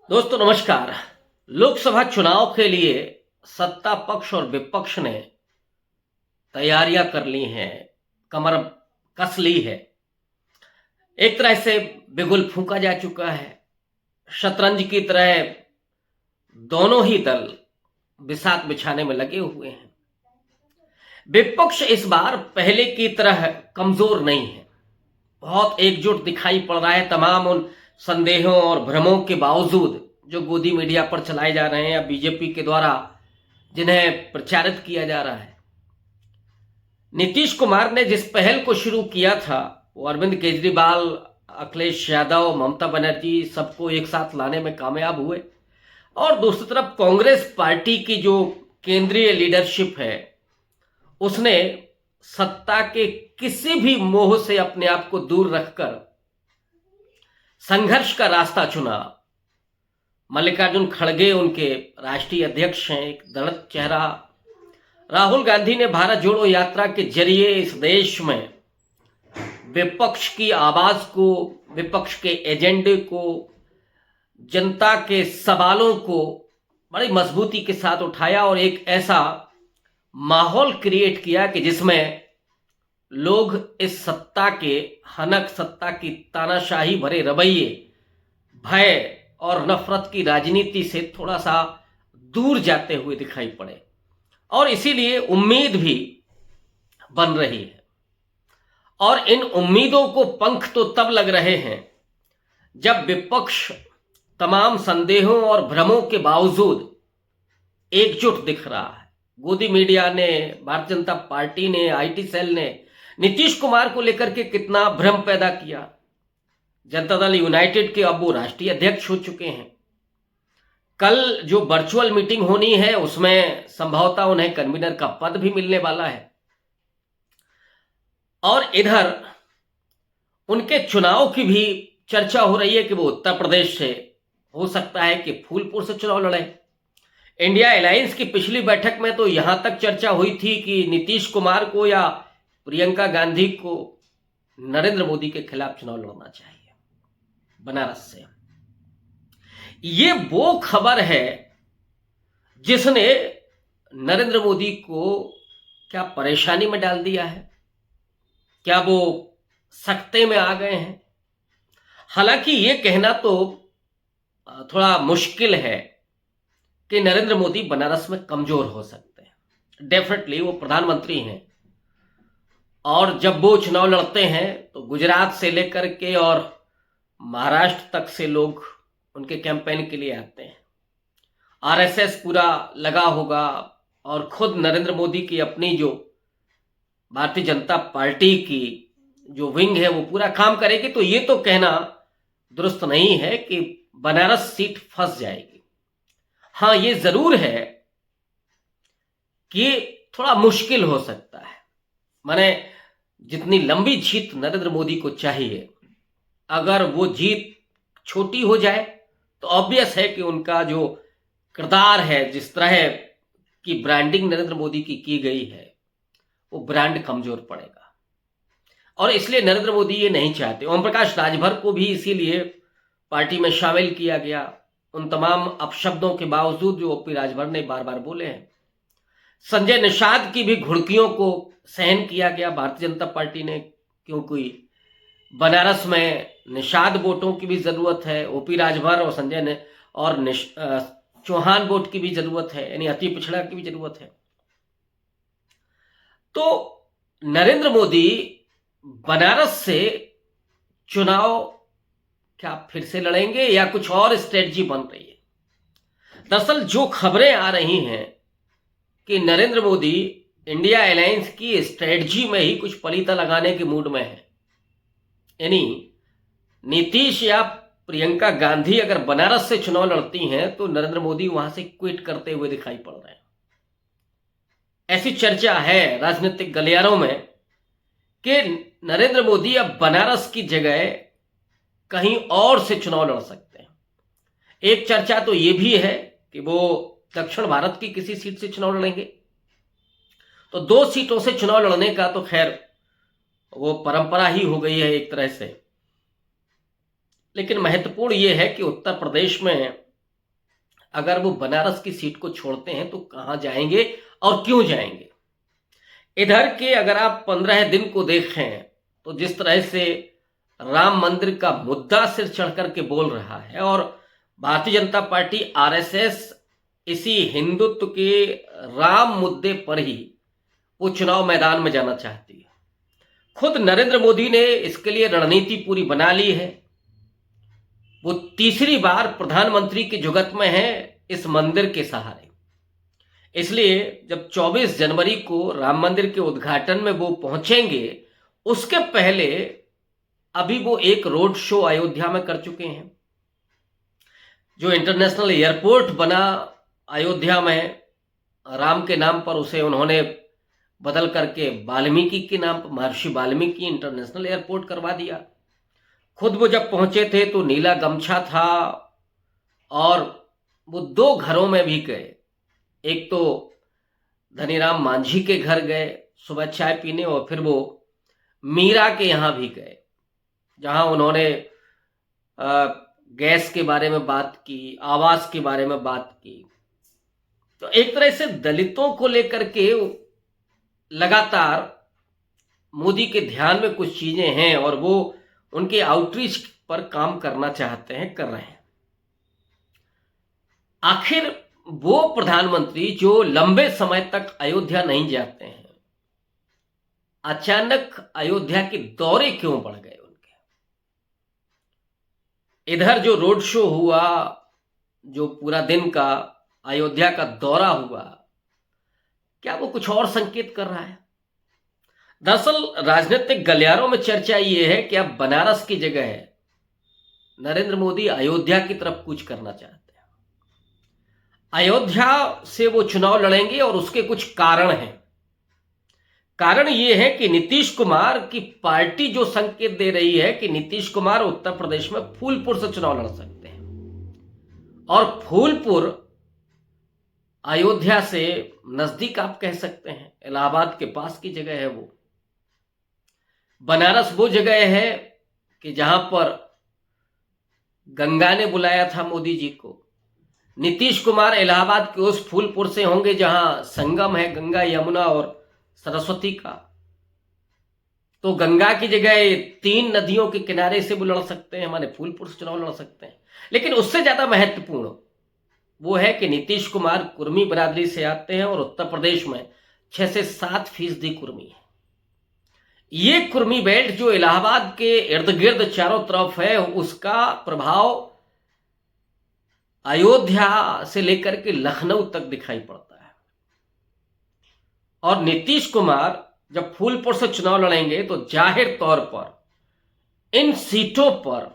दोस्तों नमस्कार। लोकसभा चुनाव के लिए सत्ता पक्ष और विपक्ष ने तैयारियां कर ली हैं, कमर कस ली है। एक तरह से बिगुल फूंका जा चुका है। शतरंज की तरह दोनों ही दल बिसात बिछाने में लगे हुए हैं। विपक्ष इस बार पहले की तरह कमजोर नहीं है, बहुत एकजुट दिखाई पड़ रहा है। तमाम उन संदेहों और भ्रमों के बावजूद जो गोदी मीडिया पर चलाए जा रहे हैं या बीजेपी के द्वारा जिन्हें प्रचारित किया जा रहा है। नीतीश कुमार ने जिस पहल को शुरू किया था वो अरविंद केजरीवाल, अखिलेश यादव, ममता बनर्जी सबको एक साथ लाने में कामयाब हुए। और दूसरी तरफ कांग्रेस पार्टी की जो केंद्रीय लीडरशिप है उसने सत्ता के किसी भी मोह से अपने आप को दूर रखकर संघर्ष का रास्ता चुना। मल्लिकार्जुन खड़गे उनके राष्ट्रीय अध्यक्ष हैं, एक दलित चेहरा। राहुल गांधी ने भारत जोड़ो यात्रा के जरिए इस देश में विपक्ष की आवाज को, विपक्ष के एजेंडे को, जनता के सवालों को बड़ी मजबूती के साथ उठाया और एक ऐसा माहौल क्रिएट किया कि जिसमें लोग इस सत्ता के हनक, सत्ता की तानाशाही भरे रवैये, भय और नफरत की राजनीति से थोड़ा सा दूर जाते हुए दिखाई पड़े। और इसीलिए उम्मीद भी बन रही है। और इन उम्मीदों को पंख तो तब लग रहे हैं जब विपक्ष तमाम संदेहों और भ्रमों के बावजूद एकजुट दिख रहा है। गोदी मीडिया ने, भारतीय जनता पार्टी ने, आईटी सेल ने नीतीश कुमार को लेकर के कितना भ्रम पैदा किया। जनता दल यूनाइटेड के अब वो राष्ट्रीय अध्यक्ष हो चुके हैं। कल जो वर्चुअल मीटिंग होनी है उसमें संभवतः उन्हें कन्वीनर का पद भी मिलने वाला है। और इधर उनके चुनाव की भी चर्चा हो रही है कि वो उत्तर प्रदेश से हो सकता है कि फूलपुर से चुनाव लड़े। इंडिया अलायंस की पिछली बैठक में तो यहां तक चर्चा हुई थी कि नीतीश कुमार को या प्रियंका गांधी को नरेंद्र मोदी के खिलाफ चुनाव लड़ना चाहिए बनारस से। ये वो खबर है जिसने नरेंद्र मोदी को क्या परेशानी में डाल दिया है, क्या वो सकते में आ गए हैं। हालांकि ये कहना तो थोड़ा मुश्किल है कि नरेंद्र मोदी बनारस में कमजोर हो सकते हैं। डेफिनेटली वो प्रधानमंत्री हैं और जब वो चुनाव लड़ते हैं तो गुजरात से लेकर के और महाराष्ट्र तक से लोग उनके कैंपेन के लिए आते हैं। आरएसएस पूरा लगा होगा और खुद नरेंद्र मोदी की अपनी जो भारतीय जनता पार्टी की जो विंग है वो पूरा काम करेगी। तो ये तो कहना दुरुस्त नहीं है कि बनारस सीट फंस जाएगी। हाँ, ये जरूर है कि थोड़ा मुश्किल हो सकता है। माने जितनी लंबी जीत नरेंद्र मोदी को चाहिए, अगर वो जीत छोटी हो जाए तो ऑब्वियस है कि उनका जो किरदार है, जिस तरह की ब्रांडिंग नरेंद्र मोदी की गई है, वो ब्रांड कमजोर पड़ेगा। और इसलिए नरेंद्र मोदी ये नहीं चाहते। ओम प्रकाश राजभर को भी इसीलिए पार्टी में शामिल किया गया, उन तमाम अपशब्दों के बावजूद जो ओपी राजभर ने बार बार बोले हैं। संजय निषाद की भी घुड़कियों को सहन किया गया भारतीय जनता पार्टी ने, क्योंकि बनारस में निषाद वोटों की भी जरूरत है, ओपी राजभर और संजय ने और चौहान वोट की भी जरूरत है, यानी अति पिछड़ा की भी जरूरत है। तो नरेंद्र मोदी बनारस से चुनाव क्या फिर से लड़ेंगे या कुछ और स्ट्रेटजी बन रही है? दरअसल जो खबरें आ रही हैं कि नरेंद्र मोदी इंडिया अलायंस की स्ट्रेटजी में ही कुछ पलीता लगाने के मूड में है। यानी नीतीश या प्रियंका गांधी अगर बनारस से चुनाव लड़ती हैं तो नरेंद्र मोदी वहां से क्विट करते हुए दिखाई पड़ रहे हैं। ऐसी चर्चा है राजनीतिक गलियारों में कि नरेंद्र मोदी अब बनारस की जगह कहीं और से चुनाव लड़ सकते हैं। एक चर्चा तो यह भी है कि वो दक्षिण भारत की किसी सीट से चुनाव लड़ेंगे। तो 2 सीटों से चुनाव लड़ने का तो खैर वो परंपरा ही हो गई है एक तरह से। लेकिन महत्वपूर्ण यह है कि उत्तर प्रदेश में अगर वो बनारस की सीट को छोड़ते हैं तो कहां जाएंगे और क्यों जाएंगे। इधर के अगर आप 15 दिन को देखें तो जिस तरह से राम मंदिर का मुद्दा सिर चढ़ करके बोल रहा है, और भारतीय जनता पार्टी आरएसएस इसी हिंदुत्व के राम मुद्दे पर ही वो चुनाव मैदान में जाना चाहती है। खुद नरेंद्र मोदी ने इसके लिए रणनीति पूरी बना ली है। वो तीसरी बार प्रधानमंत्री की जुगत में है इस मंदिर के सहारे। इसलिए जब 24 जनवरी को राम मंदिर के उद्घाटन में वो पहुंचेंगे, उसके पहले अभी वो एक रोड शो अयोध्या में कर चुके हैं। जो इंटरनेशनल एयरपोर्ट बना अयोध्या में राम के नाम पर, उसे उन्होंने बदल करके वाल्मीकि के नाम पर महर्षि वाल्मीकि इंटरनेशनल एयरपोर्ट करवा दिया। खुद वो जब पहुंचे थे तो नीला गमछा था, और वो 2 घरों में भी गए। एक तो धनीराम मांझी के घर गए सुबह चाय पीने, और फिर वो मीरा के यहां भी गए, जहां उन्होंने गैस के बारे में बात की, आवास के बारे में बात की। तो एक तरह से दलितों को लेकर के लगातार मोदी के ध्यान में कुछ चीजें हैं, और वो उनके आउटरीच पर काम करना चाहते हैं, कर रहे हैं। आखिर वो प्रधानमंत्री जो लंबे समय तक अयोध्या नहीं जाते हैं, अचानक अयोध्या के दौरे क्यों बढ़ गए उनके। इधर जो रोड शो हुआ, जो पूरा दिन का अयोध्या का दौरा हुआ, क्या वो कुछ और संकेत कर रहा है। दरअसल राजनीतिक गलियारों में चर्चा ये है कि अब बनारस की जगह है नरेंद्र मोदी अयोध्या की तरफ कूच करना चाहते हैं। अयोध्या से वो चुनाव लड़ेंगे, और उसके कुछ कारण हैं। कारण ये है कि नीतीश कुमार की पार्टी जो संकेत दे रही है कि नीतीश कुमार उत्तर प्रदेश में फूलपुर से चुनाव लड़ सकते हैं, और फूलपुर अयोध्या से नजदीक आप कह सकते हैं, इलाहाबाद के पास की जगह है वो। बनारस वो जगह है कि जहां पर गंगा ने बुलाया था मोदी जी को। नीतीश कुमार इलाहाबाद के उस फूलपुर से होंगे जहां संगम है गंगा, यमुना और सरस्वती का। तो गंगा की जगह 3 नदियों के किनारे से वो लड़ सकते हैं, माने फूलपुर से चुनाव लड़ सकते हैं। लेकिन उससे ज्यादा महत्वपूर्ण वो है कि नीतीश कुमार कुर्मी बरादरी से आते हैं, और उत्तर प्रदेश में 6 से 7% कुर्मी है। ये कुर्मी बेल्ट जो इलाहाबाद के इर्द गिर्द चारों तरफ है, उसका प्रभाव अयोध्या से लेकर के लखनऊ तक दिखाई पड़ता है। और नीतीश कुमार जब फूलपुर से चुनाव लड़ेंगे तो जाहिर तौर पर इन सीटों पर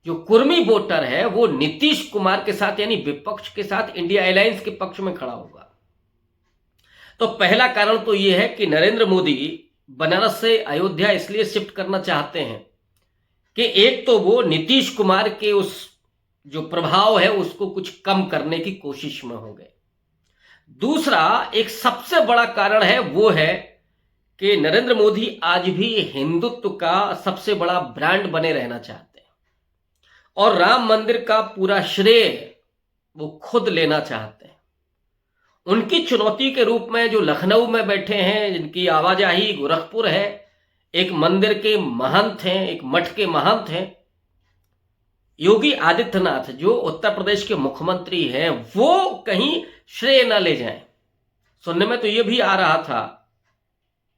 जो कुर्मी वोटर है वो नीतीश कुमार के साथ, यानी विपक्ष के साथ, इंडिया अलायंस के पक्ष में खड़ा होगा। तो पहला कारण तो यह है कि नरेंद्र मोदी बनारस से अयोध्या इसलिए शिफ्ट करना चाहते हैं कि एक तो वो नीतीश कुमार के उस जो प्रभाव है उसको कुछ कम करने की कोशिश में होंगे। दूसरा एक सबसे बड़ा कारण है वो है कि नरेंद्र मोदी आज भी हिंदुत्व का सबसे बड़ा ब्रांड बने रहना चाहते हैं, और राम मंदिर का पूरा श्रेय वो खुद लेना चाहते हैं। उनकी चुनौती के रूप में जो लखनऊ में बैठे हैं, जिनकी आवाजाही गोरखपुर है, एक मंदिर के महंत हैं, एक मठ के महंत हैं, योगी आदित्यनाथ जो उत्तर प्रदेश के मुख्यमंत्री हैं, वो कहीं श्रेय न ले जाएं। सुनने में तो ये भी आ रहा था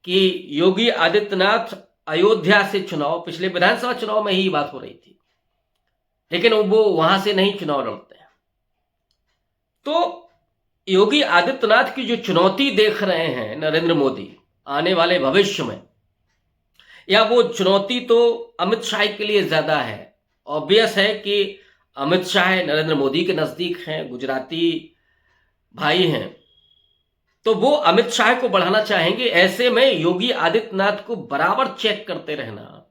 कि योगी आदित्यनाथ अयोध्या से चुनाव, पिछले विधानसभा चुनाव में ही बात हो रही थी, लेकिन वो वहां से नहीं चुनाव लड़ते हैं। तो योगी आदित्यनाथ की जो चुनौती देख रहे हैं नरेंद्र मोदी आने वाले भविष्य में, या वो चुनौती तो अमित शाह के लिए ज्यादा है। ऑब्वियस है कि अमित शाह नरेंद्र मोदी के नजदीक हैं, गुजराती भाई हैं, तो वो अमित शाह को बढ़ाना चाहेंगे। ऐसे में योगी आदित्यनाथ को बराबर चेक करते रहना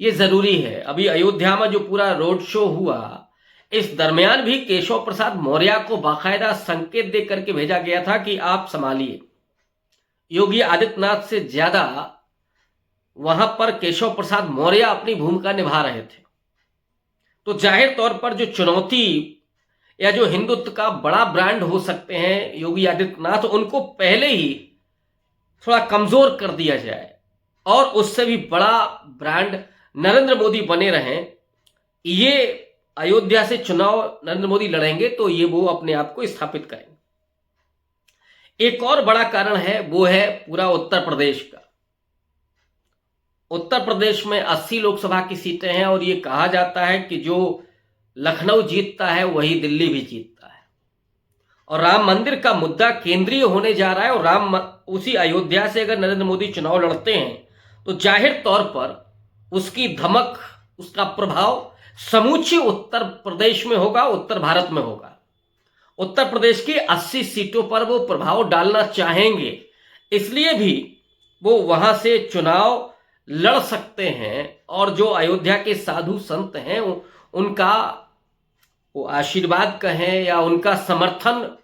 ये जरूरी है। अभी अयोध्या में जो पूरा रोड शो हुआ, इस दरमियान भी केशव प्रसाद मौर्य को बाकायदा संकेत दे करके भेजा गया था कि आप संभालिए। योगी आदित्यनाथ से ज्यादा वहां पर केशव प्रसाद मौर्य अपनी भूमिका निभा रहे थे। तो जाहिर तौर पर जो चुनौती, या जो हिंदुत्व का बड़ा ब्रांड हो सकते हैं योगी आदित्यनाथ, उनको पहले ही थोड़ा कमजोर कर दिया जाए और उससे भी बड़ा ब्रांड नरेंद्र मोदी बने रहें। ये अयोध्या से चुनाव नरेंद्र मोदी लड़ेंगे तो ये वो अपने आप को स्थापित करेंगे। एक और बड़ा कारण है, वो है पूरा उत्तर प्रदेश का। उत्तर प्रदेश में 80 लोकसभा की सीटें हैं और ये कहा जाता है कि जो लखनऊ जीतता है वही दिल्ली भी जीतता है। और राम मंदिर का मुद्दा केंद्रीय होने जा रहा है और उसी अयोध्या से अगर नरेंद्र मोदी चुनाव लड़ते हैं तो जाहिर तौर पर उसकी धमक, उसका प्रभाव समूचे उत्तर प्रदेश में होगा, उत्तर भारत में होगा। उत्तर प्रदेश की 80 सीटों पर वो प्रभाव डालना चाहेंगे, इसलिए भी वो वहां से चुनाव लड़ सकते हैं। और जो अयोध्या के साधु संत हैं उनका वो आशीर्वाद कहें या उनका समर्थन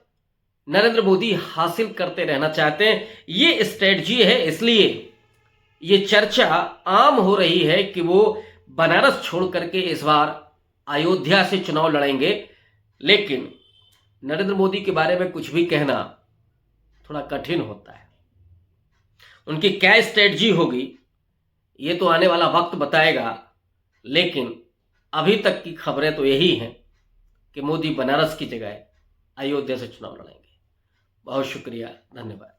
नरेंद्र मोदी हासिल करते रहना चाहते हैं। ये स्ट्रेटजी है, इसलिए ये चर्चा आम हो रही है कि वो बनारस छोड़ करके इस बार अयोध्या से चुनाव लड़ेंगे। लेकिन नरेंद्र मोदी के बारे में कुछ भी कहना थोड़ा कठिन होता है। उनकी क्या स्ट्रेटजी होगी ये तो आने वाला वक्त बताएगा, लेकिन अभी तक की खबरें तो यही हैं कि मोदी बनारस की जगह अयोध्या से चुनाव लड़ेंगे। बहुत शुक्रिया, धन्यवाद।